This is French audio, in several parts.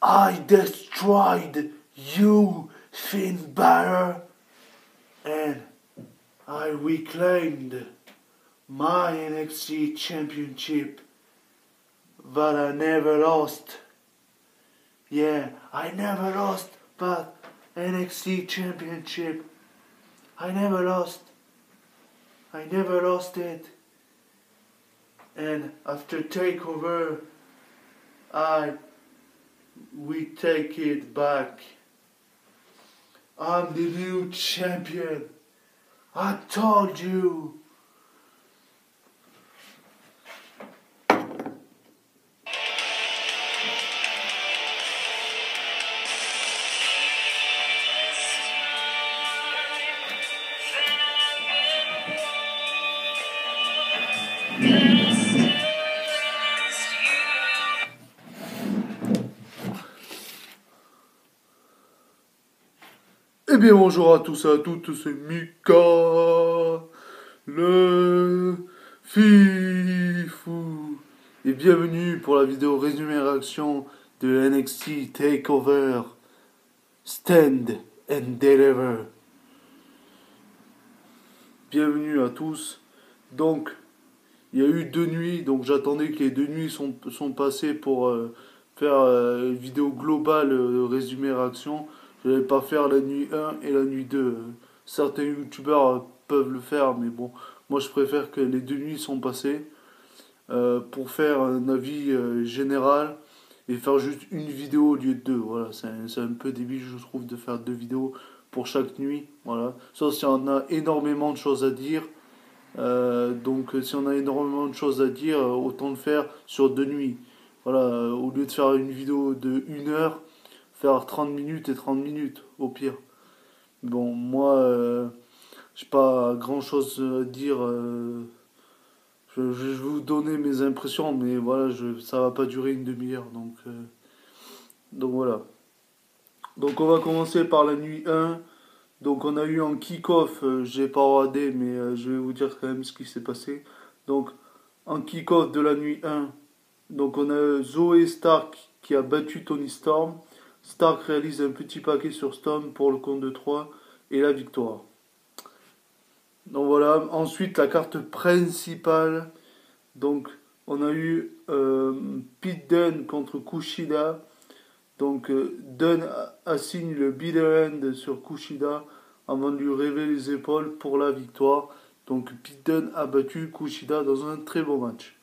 I destroyed you, Finn Balor, and I reclaimed my NXT Championship that I never lost. Yeah, I never lost that NXT Championship. I never lost it. And after TakeOver, we take it back. I'm the new champion. I told you. Eh bien bonjour à tous et à toutes, c'est Mika, le Fifou. Et bienvenue pour la vidéo résumé réaction de NXT TakeOver Stand and Deliver. Bienvenue à tous. Donc, il y a eu 2 nuits, donc j'attendais que les 2 nuits sont passées pour faire une vidéo globale résumé réaction. Je ne vais pas faire la nuit 1 et la nuit 2. Certains youtubeurs peuvent le faire, mais bon, moi je préfère que les 2 nuits sont passées pour faire un avis général et faire juste une vidéo au lieu de 2. Voilà, c'est un peu débile, je trouve, de faire 2 vidéos pour chaque nuit. Voilà, sauf si on a énormément de choses à dire. Donc si on a énormément de choses à dire, autant le faire sur 2 nuits. Voilà, au lieu de faire une vidéo de 1 heure, faire 30 minutes et 30 minutes, au pire. Bon, moi, j'ai pas grand chose à dire. Je vais vous donner mes impressions, mais voilà, ça va pas durer une demi-heure. Donc voilà. Donc on va commencer par la nuit 1. Donc on a eu un kick-off, j'ai pas regardé, mais je vais vous dire quand même ce qui s'est passé. Donc en kick-off de la nuit 1, donc on a Zoe Stark qui a battu Toni Storm. Stark réalise un petit paquet sur Storm pour le compte de 3 et la victoire. Donc voilà, ensuite la carte principale. Donc on a eu Pete Dunne contre Kushida. Donc Dunne assigne le Bitter End sur Kushida avant de lui révéler les épaules pour la victoire. Donc Pete Dunne a battu Kushida dans un très beau match.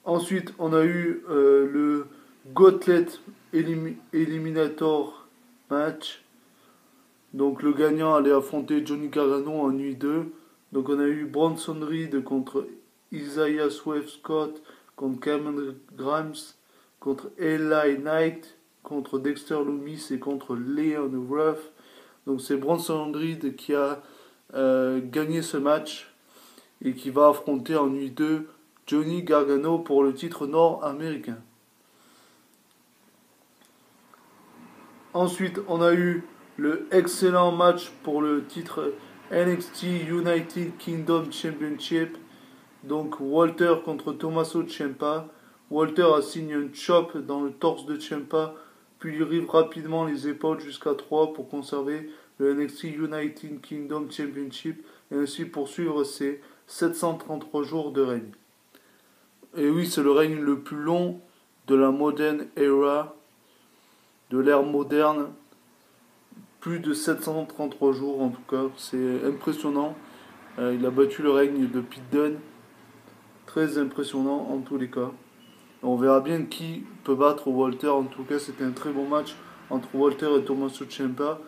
Ensuite on a eu le Gauntlet Eliminator match. Donc le gagnant allait affronter Johnny Gargano en nuit 2. Donc on a eu Bronson Reed contre Isaiah Swerve Scott, contre Cameron Grimes, contre Eli Knight, contre Dexter Lumis et contre Leon Ruff. Donc c'est Bronson Reed qui a gagné ce match et qui va affronter en nuit 2 Johnny Gargano pour le titre nord-américain. Ensuite, on a eu le excellent match pour le titre NXT United Kingdom Championship. Donc Walter contre Tommaso Ciampa. Walter assigne un chop dans le torse de Ciampa, puis lui rive rapidement les épaules jusqu'à 3 pour conserver le NXT United Kingdom Championship et ainsi poursuivre ses 733 jours de règne. Et oui, c'est le règne le plus long de la modern era, de l'ère moderne. Plus de 733 jours en tout cas, c'est impressionnant. Il a battu le règne de Pete Dunne. Très impressionnant en tous les cas. On verra bien qui peut battre Walter. En tout cas, c'était un très bon match entre Walter et Tommaso Ciampa.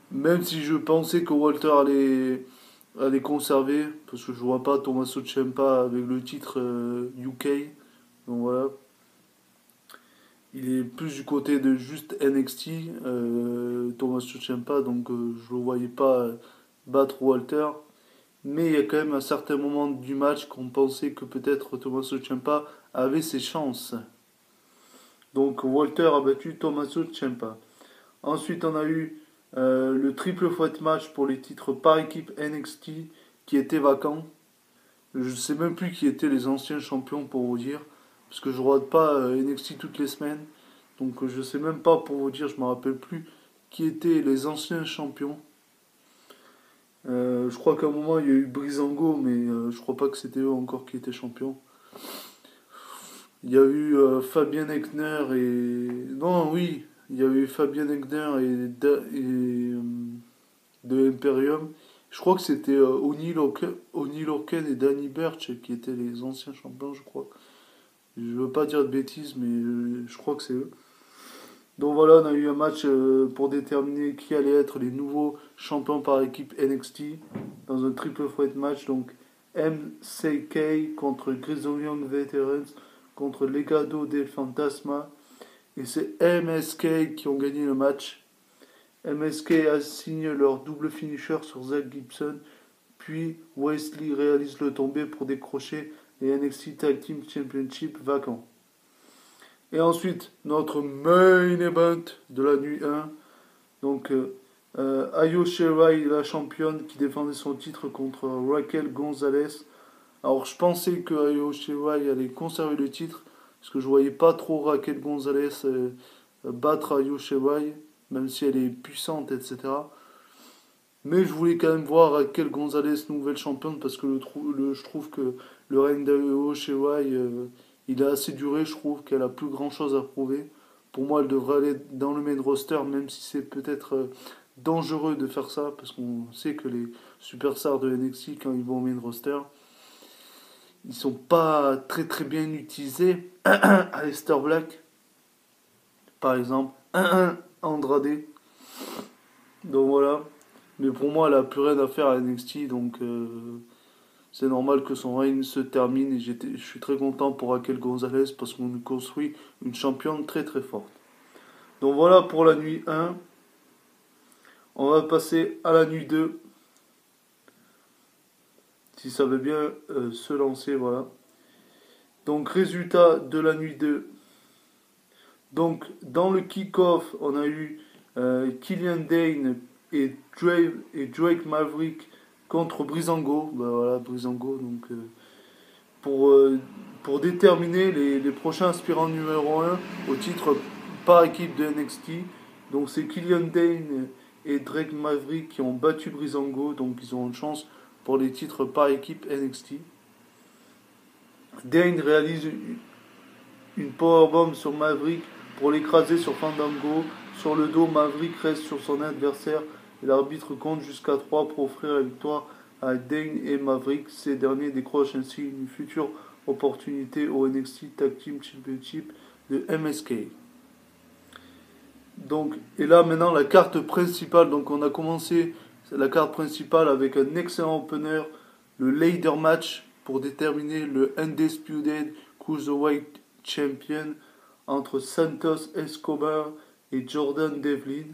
Même si je pensais que Walter allait conserver, parce que je vois pas Tommaso Ciampa avec le titre UK. Donc voilà. Il est plus du côté de juste NXT, Tommaso Ciampa, donc je ne voyais pas battre Walter. Mais il y a quand même un certain moment du match qu'on pensait que peut-être Tommaso Ciampa avait ses chances. Donc Walter a battu Tommaso Ciampa. Ensuite on a eu le triple fight match pour les titres par équipe NXT qui était vacant. Je ne sais même plus qui étaient les anciens champions pour vous dire. Parce que je ne regarde pas NXT toutes les semaines. Donc je sais même pas, pour vous dire, je me rappelle plus qui étaient les anciens champions. Je crois qu'à un moment il y a eu Breezango, mais je crois pas que c'était eux encore qui étaient champions. Il y a eu Fabien Eckner et... Non, oui, il y a eu Fabien Eckner de Imperium. Je crois que c'était O'Neal Hawken et Danny Burch qui étaient les anciens champions, je crois. Je veux pas dire de bêtises, mais je crois que c'est eux. Donc voilà, on a eu un match pour déterminer qui allait être les nouveaux champions par équipe NXT dans un triple threat match. Donc MCK contre Grizzly Young Veterans contre Legado del Fantasma. Et c'est MSK qui ont gagné le match. MSK assigne leur double finisher sur Zach Gibson. Puis Wesley réalise le tombé pour décrocher les NXT Tag Team Championship vacants. Et ensuite, notre main event de la nuit 1. Donc, Io Shirai, la championne qui défendait son titre contre Raquel Gonzalez. Alors, je pensais que Io Shirai allait conserver le titre, parce que je voyais pas trop Raquel Gonzalez battre Io Shirai, même si elle est puissante, etc. Mais je voulais quand même voir Raquel Gonzalez, nouvelle championne, parce que je trouve que le règne d'Io Shirai, il a assez duré, je trouve qu'elle a plus grand chose à prouver. Pour moi, elle devrait aller dans le main roster, même si c'est peut-être dangereux de faire ça, parce qu'on sait que les superstars de NXT, quand ils vont au main roster, ils sont pas très très bien utilisés. Aleister Black, par exemple. Andrade. Donc voilà. Mais pour moi, elle a plus rien à faire à NXT, donc c'est normal que son règne se termine. Et je suis très content pour Raquel Gonzalez parce qu'on nous construit une championne très très forte. Donc voilà pour la nuit 1. On va passer à la nuit 2. Si ça veut bien se lancer, voilà. Donc résultat de la nuit 2. Donc dans le kick-off, on a eu Killian Dane et Drake Maverick contre Breezango. Bah voilà, Breezango. Donc pour déterminer les prochains aspirants numéro 1 au titre par équipe de NXT. Donc c'est Killian Dane et Drake Maverick qui ont battu Breezango. Donc ils ont une chance pour les titres par équipe NXT. Dane réalise une powerbomb sur Maverick pour l'écraser sur Fandango. Sur le dos, Maverick reste sur son adversaire et l'arbitre compte jusqu'à 3 pour offrir la victoire à Dane et Maverick. Ces derniers décrochent ainsi une future opportunité au NXT Tag Team Championship de MSK. Donc, et là maintenant la carte principale. Donc on a commencé la carte principale avec un excellent opener, le ladder match pour déterminer le Undisputed Cruiserweight Champion entre Santos Escobar et Jordan Devlin.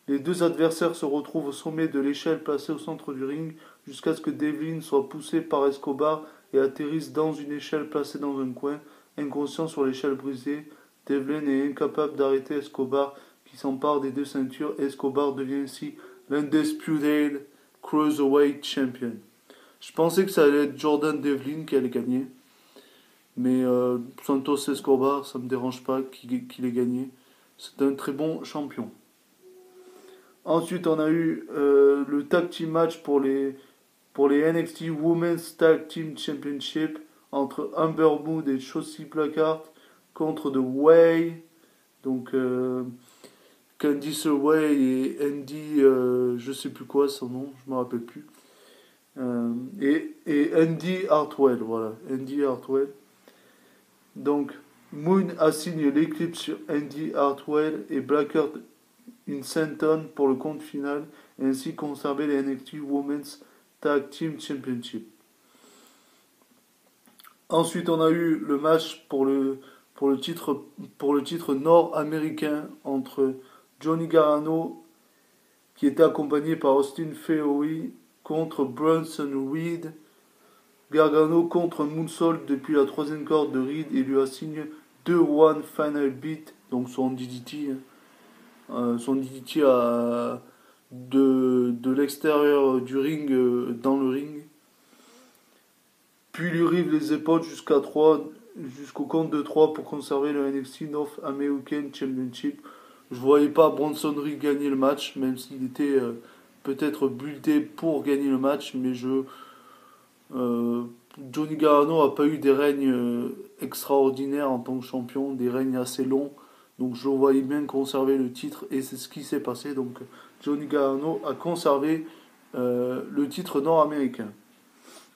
Les deux adversaires se retrouvent au sommet de l'échelle placée au centre du ring jusqu'à ce que Devlin soit poussé par Escobar et atterrisse dans une échelle placée dans un coin, inconscient sur l'échelle brisée. Devlin est incapable d'arrêter Escobar qui s'empare des deux ceintures et Escobar devient ainsi l'Undisputed Cruiserweight Champion. Je pensais que ça allait être Jordan Devlin qui allait gagner. Mais Santos Escobar, ça ne me dérange pas qu'il ait gagné. C'est un très bon champion. Ensuite, on a eu le tag team match pour les NXT Women's Tag Team Championship entre Amber Moon et Shotzi Blackheart contre The Way. Donc, Candice Way et Andy, je sais plus quoi son nom, je me rappelle plus. Et Andy Hartwell, voilà, Andy Hartwell. Donc, Moon assigne l'éclipse sur Andy Hartwell et Blackheart une senton pour le compte final et ainsi conserver les NXT Women's Tag Team Championship. Ensuite, on a eu le match pour le titre nord-américain entre Johnny Gargano, qui était accompagné par Austin Theory, contre Bronson Reed. Gargano contre Moonsault depuis la troisième corde de Reed et lui assigne 2-1 Final Beat, donc son DDT. Son DDT de l'extérieur du ring dans le ring. Puis lui rive les épaules jusqu'à 3 jusqu'au compte de 3 pour conserver le NXT North American Championship. Je voyais pas Bronson Reed gagner le match, même s'il était peut-être buildé pour gagner le match, mais euh, Johnny Gargano a pas eu des règnes extraordinaires en tant que champion, des règnes assez longs. Donc je voyais bien conserver le titre et c'est ce qui s'est passé. Donc Johnny Gargano a conservé le titre nord-américain.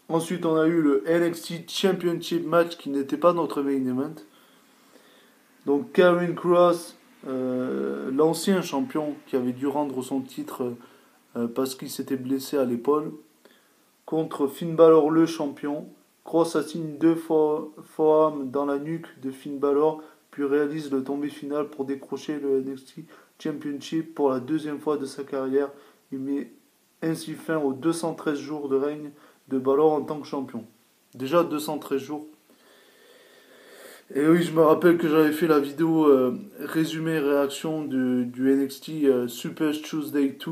Ensuite, on a eu le NXT Championship match qui n'était pas notre main event. Donc Karrion Kross, l'ancien champion qui avait dû rendre son titre parce qu'il s'était blessé à l'épaule, contre Finn Balor le champion. Kross assigne deux forearms dans la nuque de Finn Balor, puis réalise le tombé final pour décrocher le NXT Championship pour la deuxième fois de sa carrière. Il met ainsi fin aux 213 jours de règne de Balor en tant que champion. Déjà 213 jours. Et oui, je me rappelle que j'avais fait la vidéo résumé réaction du NXT Super Tuesday 2.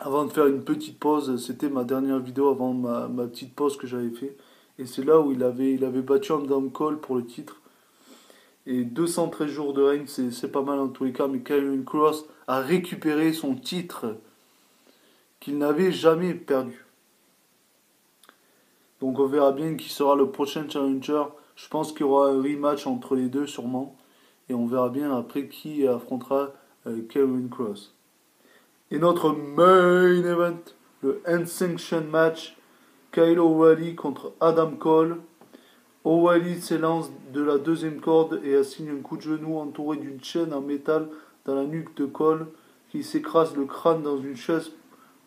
Avant de faire une petite pause, c'était ma dernière vidéo avant ma petite pause que j'avais fait. Et c'est là où il avait battu Adam Cole pour le titre. Et 213 jours de règne, c'est pas mal en tous les cas. Mais Karrion Kross a récupéré son titre qu'il n'avait jamais perdu. Donc on verra bien qui sera le prochain challenger. Je pense qu'il y aura un rematch entre les deux sûrement. Et on verra bien après qui affrontera Karrion Kross. Et notre main event, le Unsanctioned match, Kyle O'Reilly contre Adam Cole. O'Reilly s'élance de la deuxième corde et assigne un coup de genou entouré d'une chaîne en métal dans la nuque de Cole, qui s'écrase le crâne dans une chaise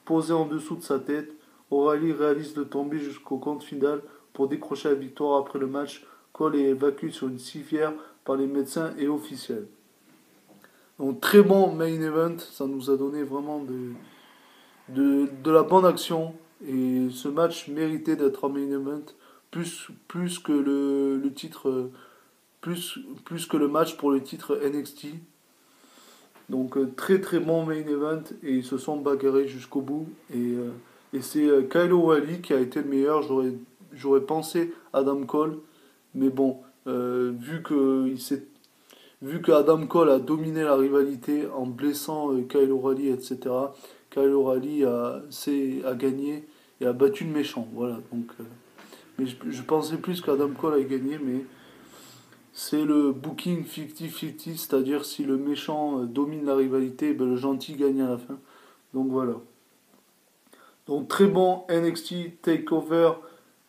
posée en dessous de sa tête. O'Reilly réalise le tombé jusqu'au compte final pour décrocher la victoire. Après le match, Cole est évacué sur une civière par les médecins et officiels. Donc très bon main event, ça nous a donné vraiment de la bonne action. Et ce match méritait d'être un main event plus que le titre, plus que le match pour le titre NXT. Donc très très bon main event et ils se sont bagarrés jusqu'au bout. Et c'est Kyle O'Reilly qui a été le meilleur. J'aurais pensé Adam Cole, mais bon, vu que Adam Cole a dominé la rivalité en blessant Kyle O'Reilly, etc., Kyle O'Reilly a gagné et a battu le méchant. Voilà. Donc, mais je pensais plus qu'Adam Cole a gagné, mais c'est le booking 50-50, c'est-à-dire si le méchant domine la rivalité, ben le gentil gagne à la fin. Donc voilà. Donc très bon NXT Takeover,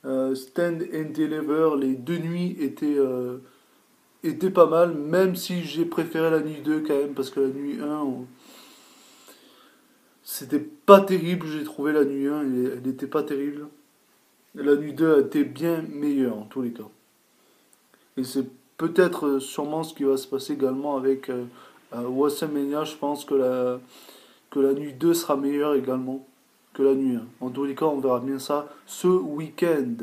Stand and Deliver. Les deux nuits étaient pas mal, même si j'ai préféré la nuit 2 quand même, parce que la nuit 1, c'était pas terrible, j'ai trouvé la nuit 1, elle était pas terrible. La nuit 2 a été bien meilleure en tous les cas. Et c'est peut-être sûrement ce qui va se passer également avec WrestleMania. Je pense que la nuit 2 sera meilleure également que la nuit 1. En tous les cas, on verra bien ça ce week-end.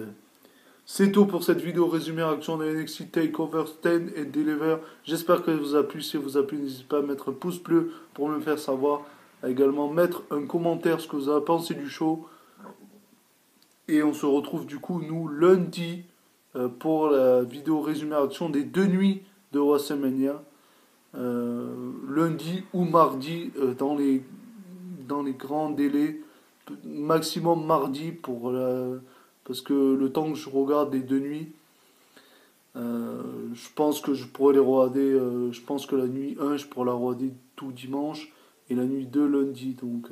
C'est tout pour cette vidéo résumé réaction de NXT TakeOver Stand and Deliver. J'espère que ça vous a plu. Si ça vous a plu, n'hésitez pas à mettre un pouce bleu pour me faire savoir. À également mettre un commentaire ce que vous avez pensé du show. Et on se retrouve du coup, nous, lundi, pour la vidéo résumé réaction des deux nuits de WrestleMania. Lundi ou mardi, dans les grands délais. Maximum mardi parce que le temps que je regarde les deux nuits, je pense que je pourrais les regarder. Je pense que la nuit 1, je pourrais la regarder tout dimanche et la nuit 2 lundi. Donc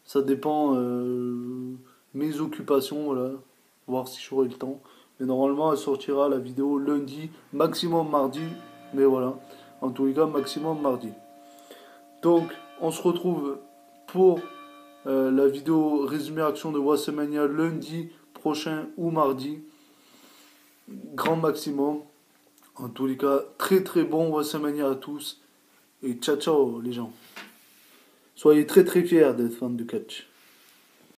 ça dépend mes occupations, voilà, voir si j'aurai le temps. Mais normalement, elle sortira la vidéo lundi, maximum mardi. Mais voilà, en tous les cas, maximum mardi. Donc, on se retrouve pour la vidéo résumé action de WrestleMania lundi prochain ou mardi. Grand maximum. En tous les cas, très très bon WrestleMania à tous. Et ciao ciao les gens. Soyez très très fiers d'être fans de catch.